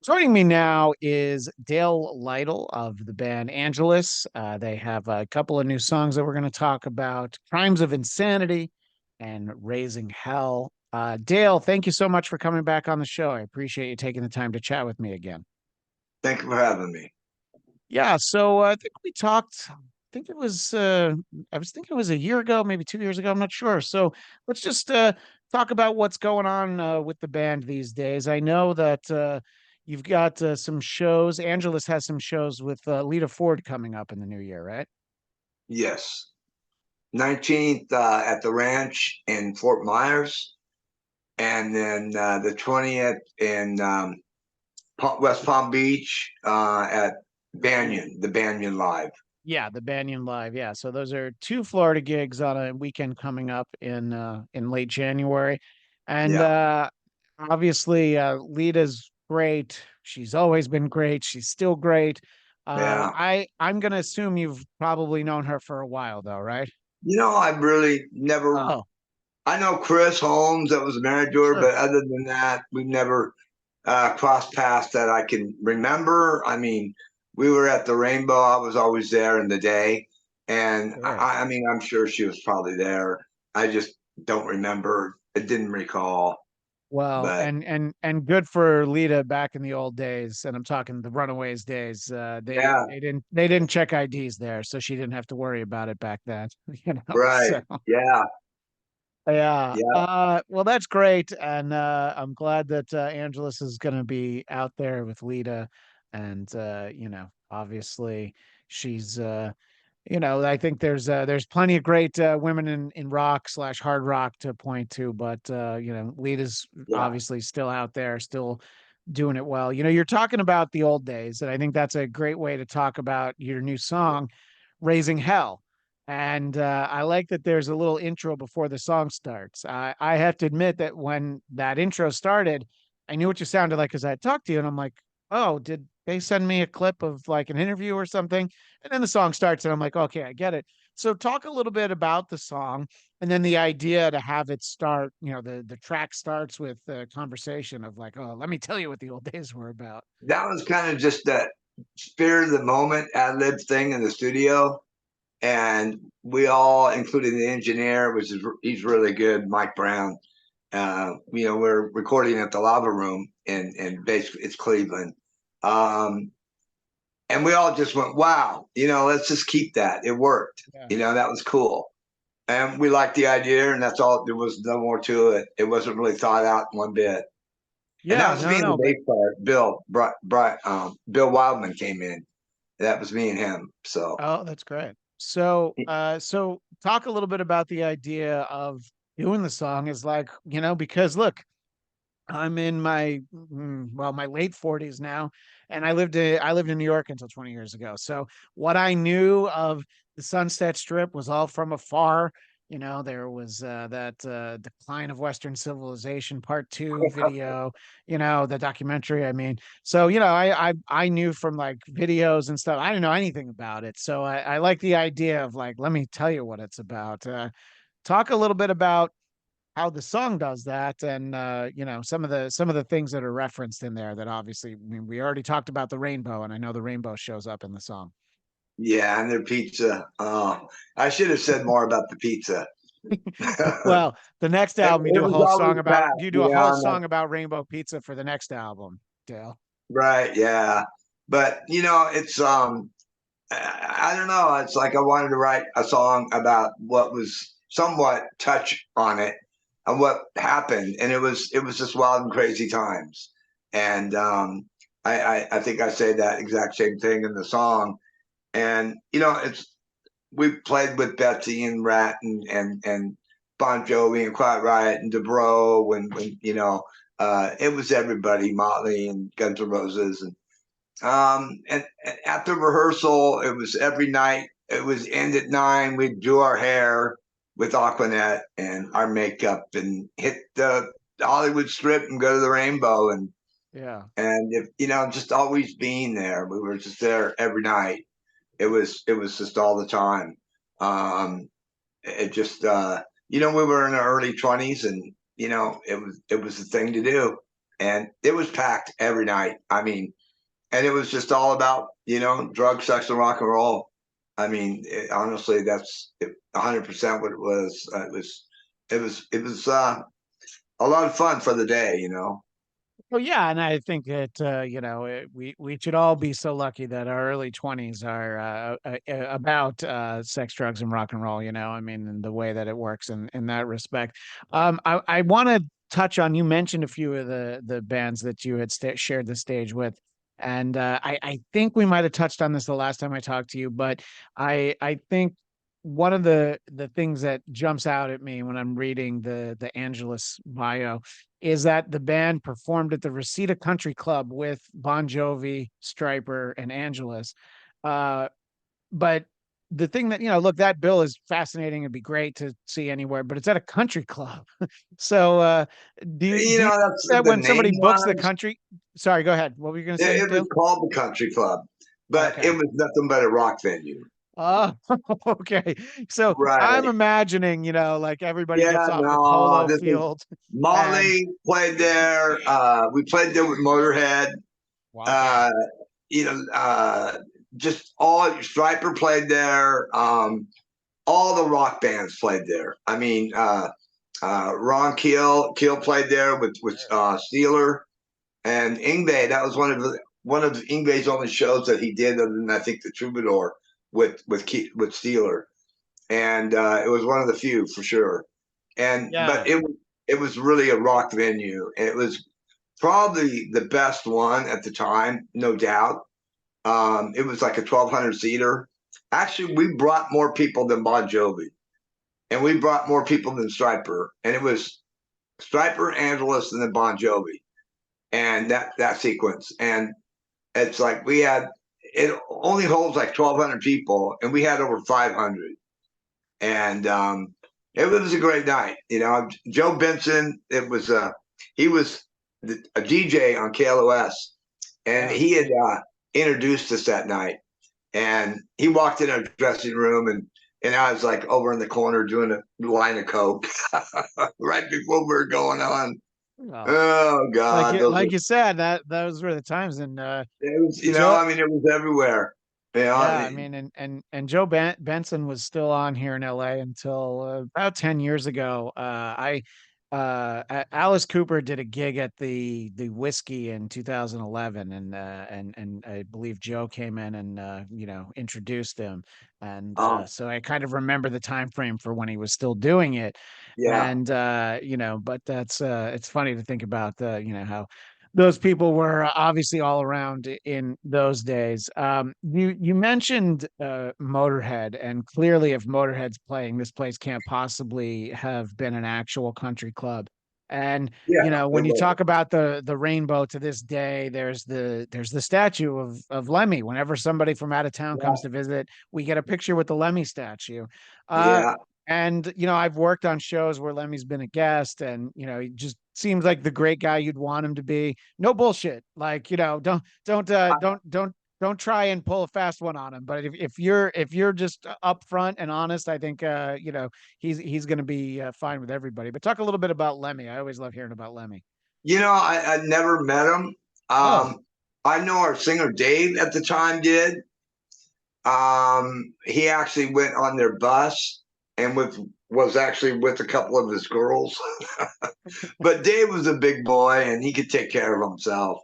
Joining me now is Dale Lytle of the band Angeles. They have a couple of new songs that we're going to talk about: Crimes of Insanity and Raising Hell. Dale, thank you so much for coming back on the show. I appreciate you taking the time to chat with me again. Thank you for having me. Yeah, so I think we talked, think it was, I was thinking it was a year ago, maybe 2 years ago. I'm not sure. So let's just talk about what's going on with the band these days. I know that you've got some shows. Angelus has some shows with Lita Ford coming up in the new year, right? Yes. 19th at the ranch in Fort Myers, and then the 20th in West Palm Beach at Banyan, the Banyan Live. Yeah, the Banyan Live. Yeah, so those are two Florida gigs on a weekend coming up in late January, and Yeah. obviously Lita's great. She's always been great. She's still great. Yeah. I'm gonna assume you've probably known her for a while, though, right? I really never, Oh, I know Chris Holmes that was married to her, sure. but other than that, we've never crossed paths that I can remember. I mean, we were at the Rainbow. I was always there in the day. And Sure. I mean, I'm sure she was probably there. I just don't remember. I didn't recall. Well, But and good for Lita back in the old days, and I'm talking the Runaways days. They yeah, they didn't check IDs there, so she didn't have to worry about it back then. right. So Yeah, yeah. yeah, Well, that's great, and I'm glad that Angelus is going to be out there with Lita, and obviously she's I think there's plenty of great women in rock slash hard rock to point to, but Lita's yeah. obviously still out there, still doing it well. You're talking about the old days, and I think that's a great way to talk about your new song, Raising Hell. And I like that there's a little intro before the song starts. I have to admit that when that intro started, I knew what you sounded like because I had talked to you, and I'm like, oh, did they send me a clip of like an interview or something? And then the song starts, and I'm like, okay, I get it. So talk a little bit about the song, and then the idea to have it start. The track starts with a conversation of like, oh, let me tell you what the old days were about. That was kind of just that spirit of the moment ad lib thing in the studio. And we all, including the engineer, which is he's really good, Mike Brown. We're recording at the Lava Room in basically it's Cleveland. Um, and we all just went, wow, let's just keep that. It worked. Yeah. That was cool. And we liked the idea, and that's all. There was no more to it. It wasn't really thought out one bit. And that Yeah, was me no, and the no, but bass player, Bill Wildman came in. That was me and him. So oh, that's great. So talk a little bit about the idea of doing the song is like, because look, I'm in my late 40s now, and I lived in New York until 20 years ago. So what I knew of the Sunset Strip was all from afar. There was that Decline of Western Civilization Part Two video, the documentary. I mean, so I knew from like videos and stuff. I didn't know anything about it. So I like the idea of like, let me tell you what it's about. Talk a little bit about how the song does that, and some of the things that are referenced in there that obviously, I mean, we already talked about the rainbow, and I know the rainbow shows up in the song. yeah, and their pizza. I should have said more about the pizza. it, Well, the next album you it do a was whole always song about packed, you do a whole song about rainbow pizza for the next album, Dale. right? Yeah, but it's I don't know. It's like I wanted to write a song about what was somewhat touch on it and what happened, and it was just wild and crazy times. And I think I say that exact same thing in the song. And it's we played with Betsy and Rat and Bon Jovi and Quiet Riot and DeBro when it was everybody, Motley and Guns N' Roses and at the rehearsal, it was every night. It was end at 9. We'd do our hair with Aquanet and our makeup and hit the Hollywood Strip and go to the Rainbow Yeah. and if just always being there. We were just there every night. It was just all the time. Um, it just we were in our early 20s and it was the thing to do. and it was packed every night. I mean, and it was just all about, drugs, sex, and rock and roll. I mean, honestly, that's 100% what it was. It was a lot of fun for the day. Well, yeah, and I think that we should all be so lucky that our early 20s are about sex, drugs, and rock and roll. I mean, and the way that it works in that respect. I want to touch on. You mentioned a few of the bands that you had shared the stage with, and I think we might have touched on this the last time I talked to you, but I think one of the things that jumps out at me when I'm reading the Angeles bio is that the band performed at the Reseda Country Club with Bon Jovi, Striper, and Angeles. Uh, but the thing that, look, that bill is fascinating. It'd be great to see anywhere, but it's at a country club. So do you think That's that the when name somebody books the was. country, sorry, go ahead. What were you going to say, It was Dale? called the Country Club, but it Okay. was nothing but a rock venue. Oh, okay. So I'm Right. imagining, like everybody Yeah, gets off the no, polo this is field and Motley played there. We played there with Motorhead. well, okay. Uh, you know, just all Striper played there. All the rock bands played there. I mean, Ron Keel played there with Steeler and Ingve. That was one of Ingve's only shows that he did, other than I think the Troubadour with Steeler, and it was one of the few for sure. But Yeah. it was really a rock venue. It was probably the best one at the time, no doubt. It was like a 1,200 seater. Actually, we brought more people than Bon Jovi, and we brought more people than Striper, and it was Striper, Angeles, and then Bon Jovi, and that sequence. And it's like it only holds like 1,200 people, and we had over 500, and it was a great night. Joe Benson. He was a DJ on KLOS, and Yeah. he had introduced us that night. And he walked in our dressing room, and I was like over in the corner doing a line of coke right before we were going on. Well, Oh like God, you those were like you said, that those were the times. And it was Joe, I mean, it was everywhere. yeah, I mean, and Joe Benson was still on here in LA until about 10 years ago. Alice Cooper did a gig at the Whiskey in 2011, and I believe Joe came in and introduced him, and um, so I kind of remember the time frame for when he was still doing it. yeah, And but that's it's funny to think about the how those people were obviously all around in those days. You mentioned Motorhead, and clearly, if Motorhead's playing, this place can't possibly have been an actual country club. And yeah, when it you was. talk about the rainbow to this day, there's the statue of Lemmy. Whenever somebody from out of town comes to Yeah, visit, we get a picture with the Lemmy statue. Uh, yeah. and I've worked on shows where Lemmy's been a guest, and he just seems like the great guy you'd want him to be. No bullshit. Like, don't try and pull a fast one on him. But if you're just upfront and honest, I think he's going to be fine with everybody. But talk a little bit about Lemmy. I always love hearing about Lemmy. I never met him. Oh, I know our singer Dave at the time did. He actually went on their bus and was actually with a couple of his girls. But Dave was a big boy and he could take care of himself.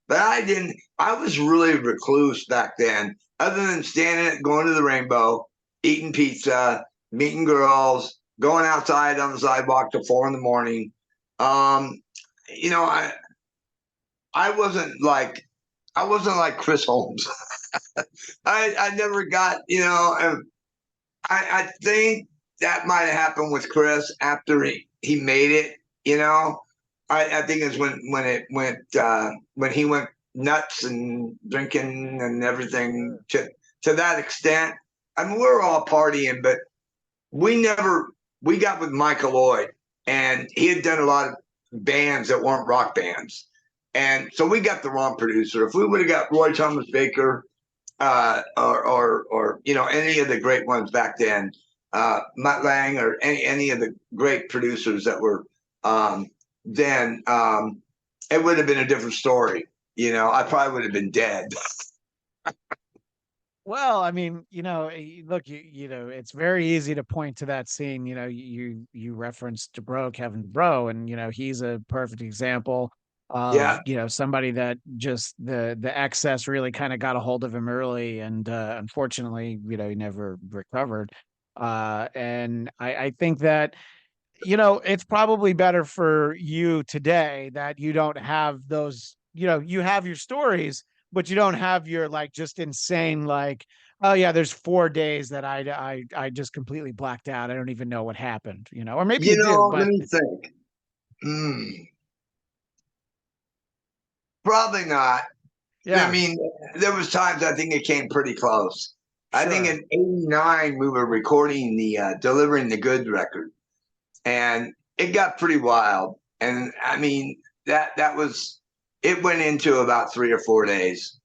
But I didn't. I was really recluse back then, other than standing, going to the Rainbow, eating pizza, meeting girls, going outside on the sidewalk till 4 in the morning. Um, you know, I I wasn't like I wasn't like Chris Holmes. I never got, and I think that might have happened with Chris after he made it. I think it's when it went when he went nuts and drinking and everything to that extent. I mean, we were all partying, but we got with Michael Lloyd, and he had done a lot of bands that weren't rock bands, and so we got the wrong producer. If we would have got Roy Thomas Baker, or any of the great ones back then, Mutt Lang, or any of the great producers that were then. it would have been a different story. I probably would have been dead. Well, I mean, look, it's very easy to point to that scene. You referenced DeBro, Kevin DeBro, and he's a perfect example of Yeah. somebody that just the excess really kind of got a hold of him early, and unfortunately, he never recovered. And I think that it's probably better for you today that you don't have those, you have your stories, but you don't have your like just insane, like, oh yeah, there's 4 days that I just completely blacked out. I don't even know what happened, or maybe you do, Let but me think. Hmm, probably not. I yeah, mean, there was times I think it came pretty close. I think sure. in '89 we were recording the "Delivering the Good" record, and it got pretty wild. And I mean, that was it. Went into about 3 or 4 days.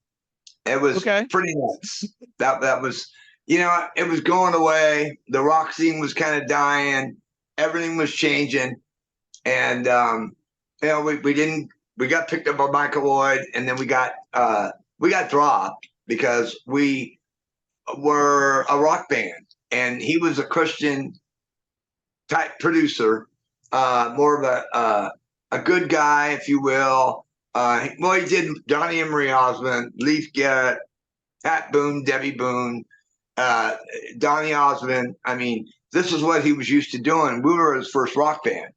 It was Okay. pretty nuts. That was, it was going away. The rock scene was kind of dying. Everything was changing, and we didn't. We got picked up by Michael Lloyd, and then we got dropped because we were a rock band, and he was a Christian type producer, more of a good guy, if you will. Well, he did Donnie and Marie Osmond, Leaf Garrett, Pat Boone, Debbie Boone, uh, Donnie Osmond. I mean, this is what he was used to doing. We were his first rock band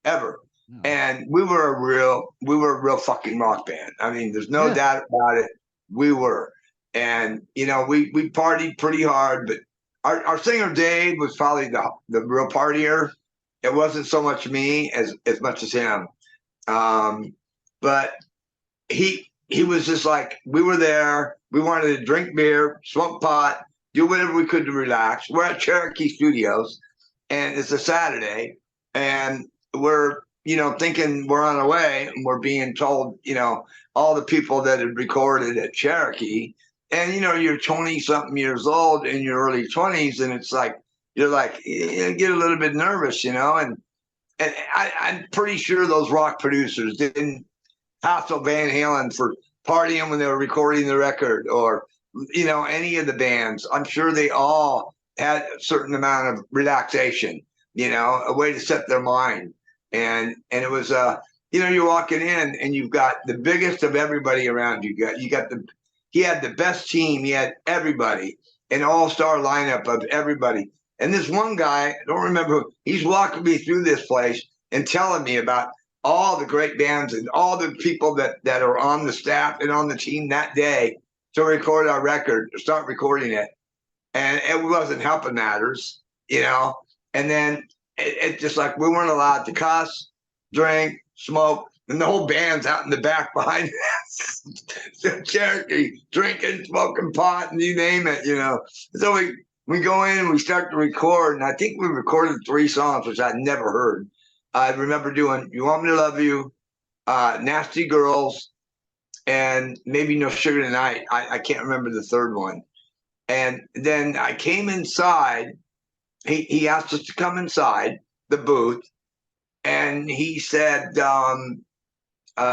ever. No. And we were a real fucking rock band. I mean, there's no Yeah. doubt about it. We were. And, we partied pretty hard, but our singer Dave was probably the real partier. It wasn't so much me as much as him. Um, but he was just like, we were there. We wanted to drink beer, smoke pot, do whatever we could to relax. We're at Cherokee Studios, and it's a Saturday, and we're thinking we're on our way, and we're being told all the people that had recorded at Cherokee, and you're 20 something years old in your early 20s, and it's like you're like you get a little bit nervous, and I'm pretty sure those rock producers didn't hassle Van Halen for partying when they were recording the record, or any of the bands. I'm sure they all had a certain amount of relaxation, a way to set their mind. And it was you're walking in and you've got the biggest of everybody around you. You got the he had the best team. He had everybody, an all-star lineup of everybody. And this one guy, I don't remember, he's walking me through this place and telling me about all the great bands and all the people that are on the staff and on the team that day to record our record, start recording it. And it wasn't helping matters, you know. And then it just like we weren't allowed to cuss, drink, smoke, and the whole band's out in the back behind Cherokee, drinking, smoking pot, and you name it. So we go in and we start to record, and I think we recorded 3 songs, which I'd never heard. I remember doing "You Want Me to Love You," "Nasty Girls," and maybe "No Sugar Tonight." I can't remember the third one. And then I came inside. He asked us to come inside the booth, and he said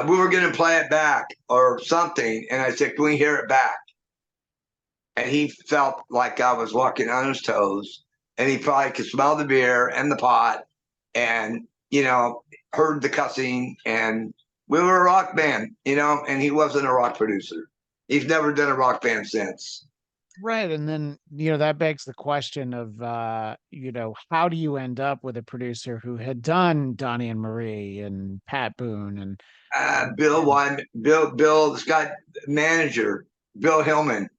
we were going to play it back or something. And I said, "Can we hear it back?" And he felt like I was walking on his toes, and he probably could smell the beer and the pot, and heard the cussing. And we were a rock band, and he wasn't a rock producer. He's never done a rock band since. Right. And then, that begs the question of, how do you end up with a producer who had done Donnie and Marie and Pat Boone Bill and Wyman, Bill, this guy manager, Bill Hillman,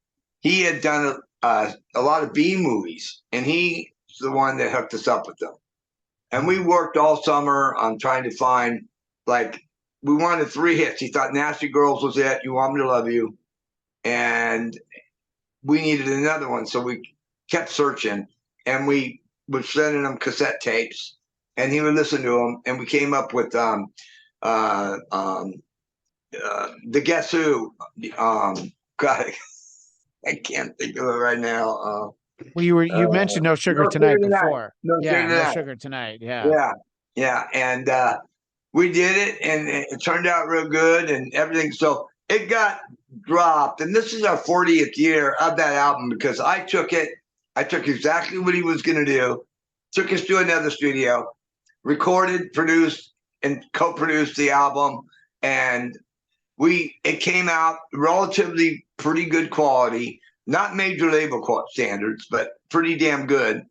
he had done a lot of B movies, and he's the one that hooked us up with them. And we worked all summer on trying to find, like, we wanted 3 hits. He thought "Nasty Girls" was it. "You Want Me to Love You," and we needed another one, so we kept searching, and we were sending him cassette tapes, and he would listen to them, and we came up with uh, um, the Guess Who. God, I can't think of it right now. well, you mentioned No Sugar No Sugar Tonight Tonight. before. No Sugar Yeah, No Tonight. Sugar Tonight. Yeah. Yeah, yeah, and we did it, and it turned out real good, and everything. So it got dropped, and this is our 40th year of that album because I took it. I took exactly what he was going to do, took us to another studio, recorded, produced, and co-produced the album, and it came out relatively pretty good quality, not major label standards, but pretty damn good.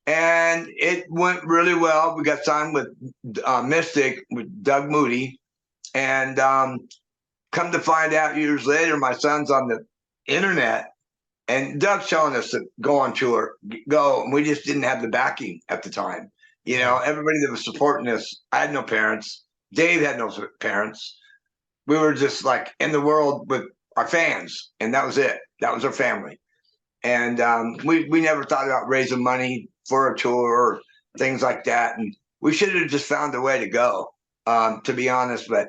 And it went really well. We got signed with Mystic with Doug Moody, and come to find out years later, my son's on the internet, and Doug's telling us to go on tour, go, and we just didn't have the backing at the time. You know, everybody that was supporting us, I had no parents. Dave had no parents. We were just like in the world with our fans, and that was it. That was our family. And we never thought about raising money for a tour or things like that. And we should have just found a way to go, to be honest. But,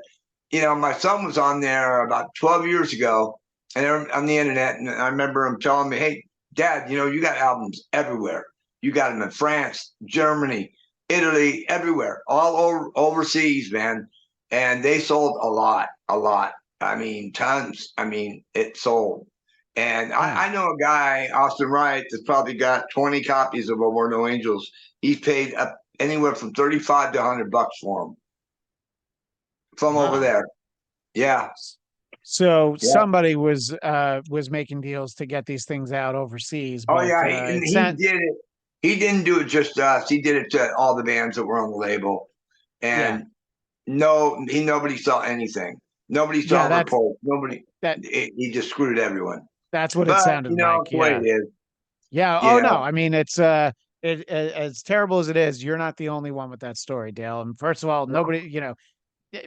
you know, my son was on there about 12 years ago and on the internet. And I remember him telling me, hey, Dad, you know, you got albums everywhere. You got them in France, Germany, Italy, everywhere, all over overseas, man. And they sold a lot, a lot. I mean, tons. I mean, it sold. And I know a guy, Austin Wright, that's probably got 20 copies of "Oh We're No Angels." He's paid up anywhere from 35 to $100 for them from over Wow. there. Yeah, So yeah. somebody was making deals to get these things out overseas, Oh but yeah, and it he sent did it. He didn't do it just to us. He did it to all the bands that were on the label. yeah. And nobody saw anything. Nobody Yeah, saw reports. Nobody. that He just screwed everyone. that's what it But sounded you know, like. it's the way Yeah. it is. Yeah. Oh Yeah, no. I mean, it's as terrible as it is, you're not the only one with that story, Dale. And first of all, nobody, you know,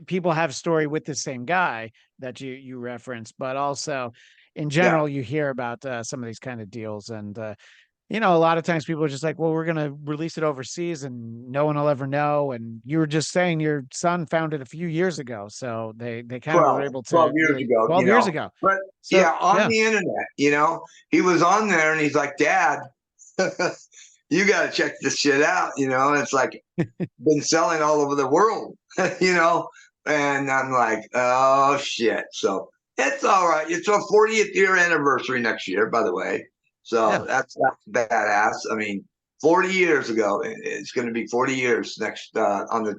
people have a story with the same guy that you reference, but also in yeah. general, you hear about some of these kind of deals, and you know, a lot of times people are just like, well, we're going to release it overseas and no one will ever know. And you were just saying your son found it a few years ago. So they kind of were 12, able 12 to years really ago, 12 years ago. But So yeah, on yeah, the internet, he was on there and he's like, Dad, you got to check this shit out. And it's like been selling all over the world, you know? And I'm like, oh shit. So it's all right. It's our 40th year anniversary next year, by the way. yeah. So that's badass. I mean, 40 years ago, it's going to be 40 years next on the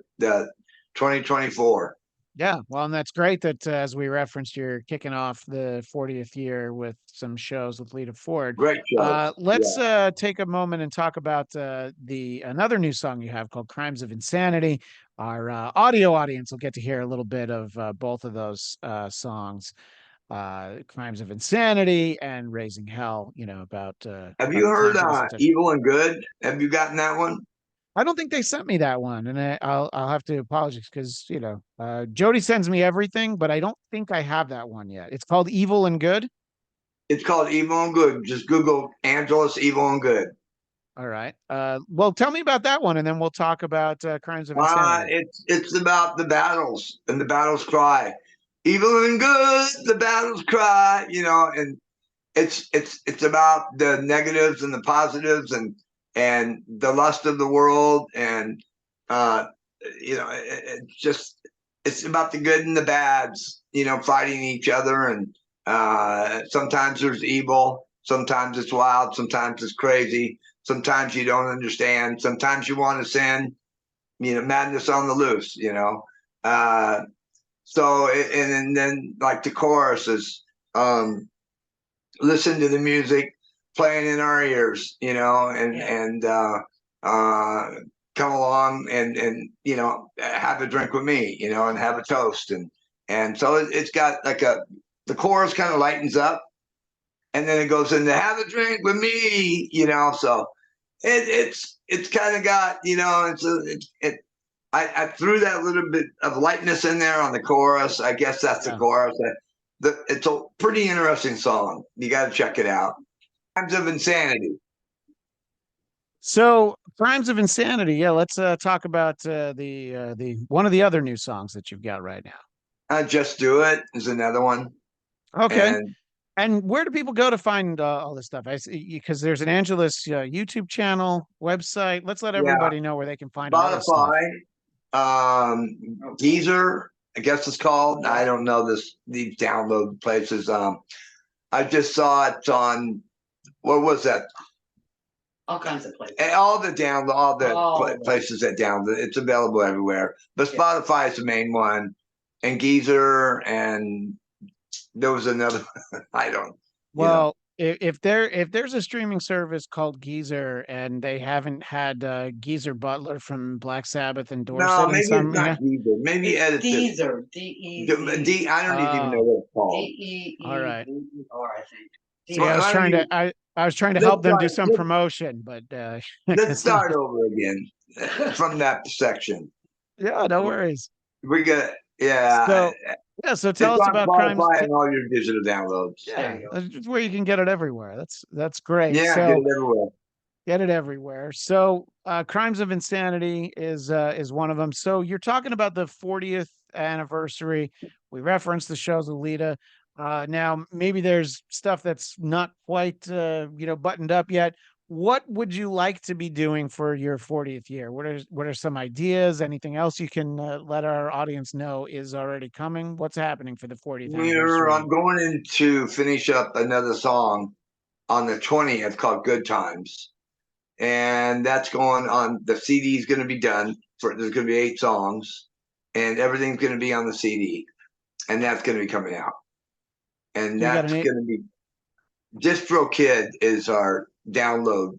2024. Yeah, well, and that's great that as we referenced, you're kicking off the 40th year with some shows with Lita Ford. Great shows. Let's Yeah. take a moment and talk about the another new song you have called "Crimes of Insanity." Our audio audience will get to hear a little bit of both of those songs, "Crimes of Insanity" and "Raising Hell." You know Have about you the heard times of this. Evil and Good? Have you gotten that one? I don't think they sent me that one, and I'll have to apologize because Jody sends me everything, but I don't think I have that one yet. It's called Evil and Good. It's called Evil and Good. Just Google Angeles Evil and Good. All right. Well, tell me about that one, and then we'll talk about Crimes of Insanity. It's about the battles and the battles cry. Evil and good, the battles cry, and it's about the negatives and the positives and the lust of the world and uh it's about the good and the bads, fighting each other and sometimes there's evil, sometimes it's wild, sometimes it's crazy, sometimes you don't understand, sometimes you want to sin, madness on the loose, so and then like the chorus is listen to the music playing in our ears, and come along and have a drink with me, and have a toast, and so it's got like the chorus kind of lightens up, and then it goes into have a drink with me, so it's kind of got, I threw that little bit of lightness in there on the chorus. I guess that's the Yeah. chorus. It's a pretty interesting song. You got to check it out. Times of Insanity. So, Crimes of Insanity. Yeah, let's talk about the one of the other new songs that you've got right now. Just Do It is another one. Okay. And And where do people go to find all this stuff? I see because there's an Angelus YouTube channel, website. Let's let yeah, everybody know where they can find all this stuff. Spotify. Geezer, I guess it's called. I don't know these download places. I just saw it on, what was that? All kinds of places. All the places that download. It's available everywhere. But Spotify is the main one, and Geezer, and there was another. I don't. Well, if there's a streaming service called Geezer and they haven't had Geezer Butler from Black Sabbath endorse No, it in maybe it's some, not Geezer. Maybe it's Deezer. D-E-Z. I don't even know what it's called. All right. D-E-E-Z-E-R, I think. See, I was trying to I was trying to help them do some promotion, but let's start over again from that section. Yeah, no worries. We got So tell us about Crimes and all your digital downloads. Yeah, that's where you can get it everywhere. That's great. Yeah, so, get it everywhere. Get it everywhere. So, Crimes of Insanity is one of them. So you're talking about the 40th anniversary. We referenced the shows with Lita. Now maybe there's stuff that's not quite buttoned up yet. What would you like to be doing for your 40th year? What are some ideas? Anything else you can let our audience know is already coming? What's happening for the 40th anniversary? I'm going in to finish up another song on the 20th called Good Times. And that's going on. The CD is going to be done. There's going to be 8 songs, and everything's going to be on the CD, and that's going to be coming out. And that's going to be DistroKid is our download.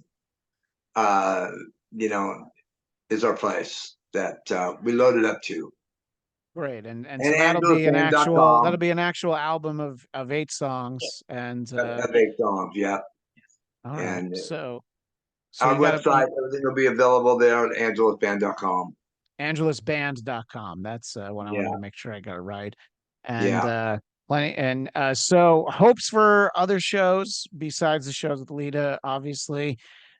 Is our place that we loaded up to. Great, and so that'll be an actual album of 8 songs and of 8 songs. Yeah. All right. And so our website, everything will be available there at angelusband.com. Angelusband.com. That's what I wanted to make sure I got it right. And plenty. And so hopes for other shows besides the shows with Lita, obviously.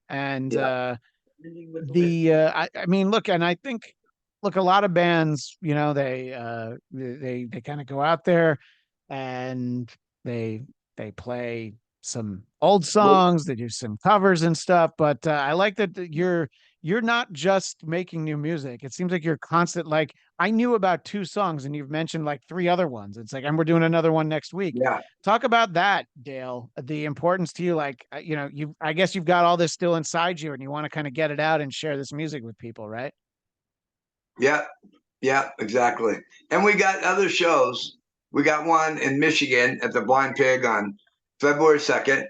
And I mean, look, and I think, a lot of bands, they kind of go out there and they play some old songs, they do some covers and stuff, but I like that you're not just making new music. It seems like you're constant. Like, I knew about 2 songs and you've mentioned like 3 other ones. It's like, and we're doing another one next week. Yeah. Talk about that, Dale, the importance to you. Like, I guess you've got all this still inside you and you want to kind of get it out and share this music with people, right? Yeah, exactly. And we got other shows. We got one in Michigan at the Blind Pig on February 2nd.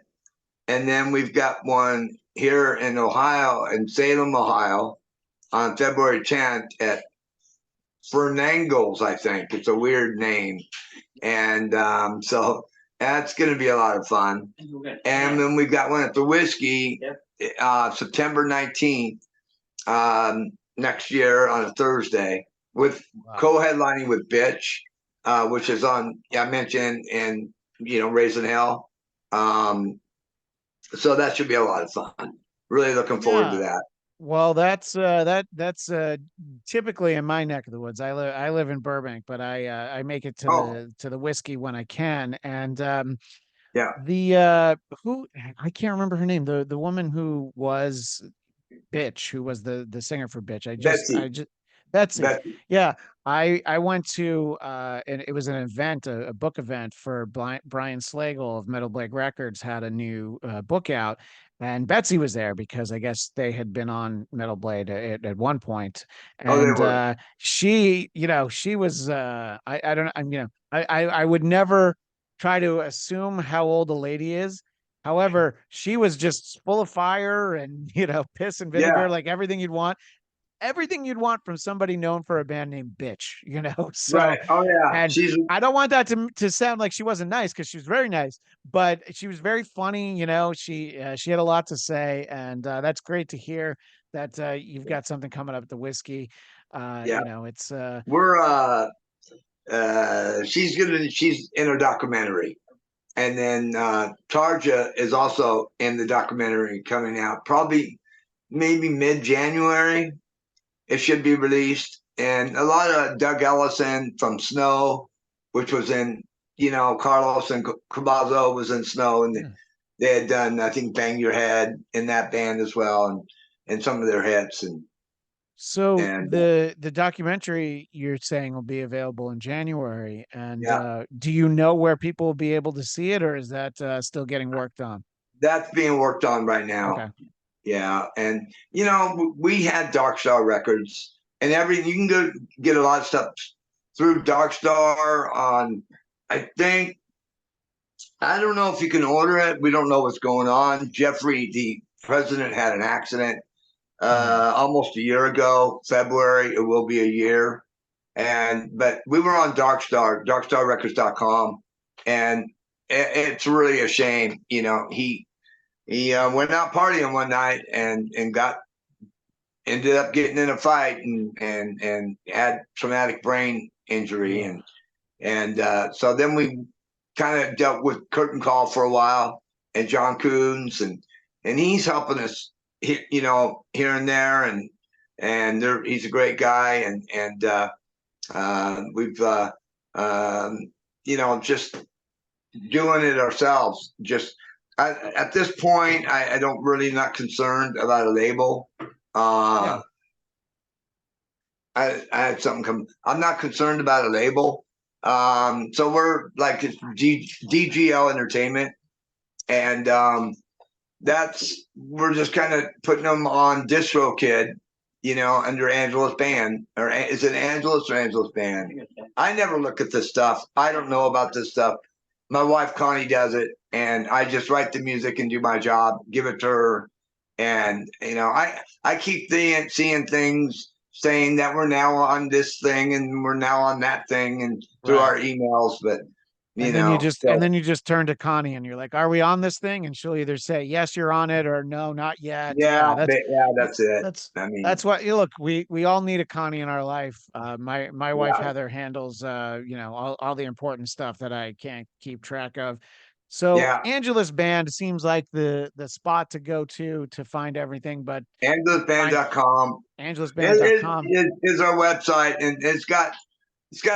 And then we've got one here in Ohio, in Salem, Ohio, on February 10th at Fernangles, I think. It's a weird name. And so that's going to be a lot of fun. And then we've got one at the Whiskey, September 19th, next year on a Thursday, with co-headlining with Bitch, which is on, I mentioned, in, Raising Hell. So that should be a lot of fun. Really looking forward to that. Well, that's typically in my neck of the woods. I live in Burbank, but I make it to the Whiskey when I can. And who, I can't remember her name, the woman who was Bitch, who was the singer for Bitch. Betsy. Yeah. I went to and it was an event, a book event for Brian Slagle of Metal Blade Records, had a new book out, and Betsy was there because I guess they had been on Metal Blade at one point. And she was I don't I would never try to assume how old a lady is. However, she was just full of fire and, piss and vinegar, like everything you'd want from somebody known for a band named Bitch, So, right. Oh yeah. And I don't want that to sound like she wasn't nice, because she was very nice, but she was very funny. She had a lot to say, and that's great to hear that you've got something coming up at the Whiskey. It's we're she's in her documentary. And then Tarja is also in the documentary coming out, probably maybe mid-January. It should be released. And a lot of Doug Ellison from Snow, which was in, Carlos and Cavazo was in Snow. And they had done, I think, Bang Your Head in that band as well, and some of their hits. And So And the documentary you're saying will be available in January, and yeah, do you know where people will be able to see it, or is that still getting worked on? that's being worked on right now. Okay. Yeah, and we had Dark Star Records, and every you can go get a lot of stuff through Dark Star on. I think I don't know if you can order it. We don't know what's going on. Jeffrey, the president, had an accident Mhm. almost a year ago. February, it will be a year. But we were on Dark Star, darkstarrecords.com, and it's really a shame. He went out partying one night and got ended up getting in a fight and had traumatic brain injury Ugh. and so then we kind of dealt with Curtain Call for a while and John Coons and he's helping us here and there and he's a great guy and we've just doing it ourselves. Just at this point, I don't really not concerned about a label. Yeah. I had something come. I'm not concerned about a label. So we're like it's DGL Entertainment, and we're just kind of putting them on DistroKid, under Angeles Band, or is it Angeles or Angeles Band? I never look at this stuff. I don't know about this stuff. My wife Connie does it, and I just write the music and do my job, give it to her, and I keep seeing things saying that we're now on this thing and we're now on that thing and through Right. our emails, but And so then you just turn to Connie and you're like, "Are we on this thing?" And she'll either say, "Yes, you're on it," or "No, not yet." yeah, yeah, yeah, that's it. that's I mean, that's what you look. We all need a Connie in our life. My wife yeah, Heather handles all the important stuff that I can't keep track of. So yeah. Angela's band seems like the spot to go to find everything, but find AngelusBand.com angelusband.com. is our website, and it's got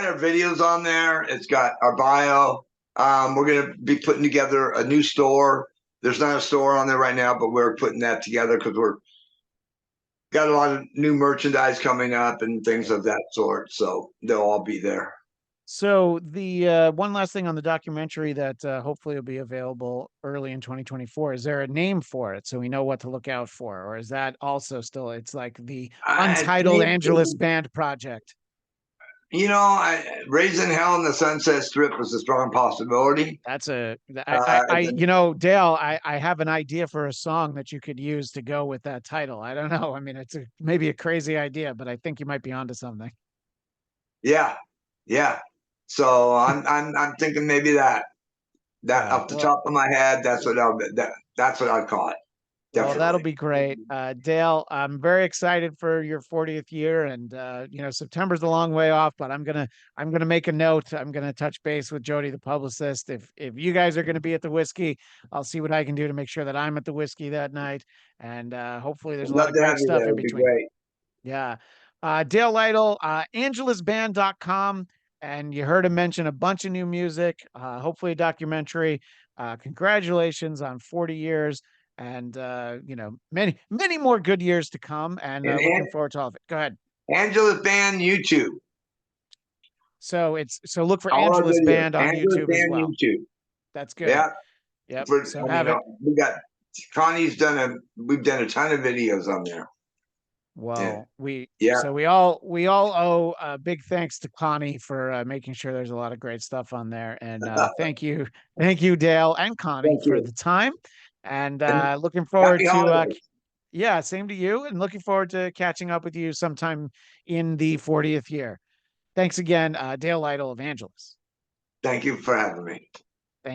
our videos on there. It's got our bio. We're gonna be putting together a new store. There's not a store on there right now, but we're putting that together because we're got a lot of new merchandise coming up and things of that sort. So they'll all be there. So the one last thing on the documentary that hopefully will be available early in 2024. Is there a name for it so we know what to look out for, or is that also still it's like the I Untitled think, Angelus Band Project? Raising Hell in the Sunset Strip was a strong possibility. That's a It's Dale, I have an idea for a song that you could use to go with that title. I don't know. I mean, it's maybe a crazy idea, but I think you might be onto something. Yeah, yeah. So I'm thinking maybe that Yeah. off the top of my head, that's what I'd call it. Well, that'll Definitely. be great. Dale, I'm very excited for your 40th year, and September's a long way off, but I'm gonna make a note. I'm gonna touch base with Jody, the publicist. If you guys are gonna be at the whiskey, I'll see what I can do to make sure that I'm at the whiskey that night, and hopefully there's I'd a lot love of to great have you stuff there. in It'd be between. great. Yeah. Dale Lytle, angelusband.com. And you heard him mention a bunch of new music, hopefully a documentary. Congratulations on 40 years and, many, many more good years to come. And And looking forward to all of it. Go ahead. Angela's Band YouTube. So look for All our Angela's videos. Band on Angela's YouTube as Band well. YouTube. That's good. Yeah. Yep. For So have it. we got we've done a ton of videos on there. Yeah. Well, Yeah. we all owe a big thanks to Connie for making sure there's a lot of great stuff on there. And thank you, Dale and Connie Thank for the you. time. And And looking forward happy to holidays. yeah, same to you. And looking forward to catching up with you sometime in the 40th year. Thanks again, Dale Lytle of Angeles. Thank you for having me.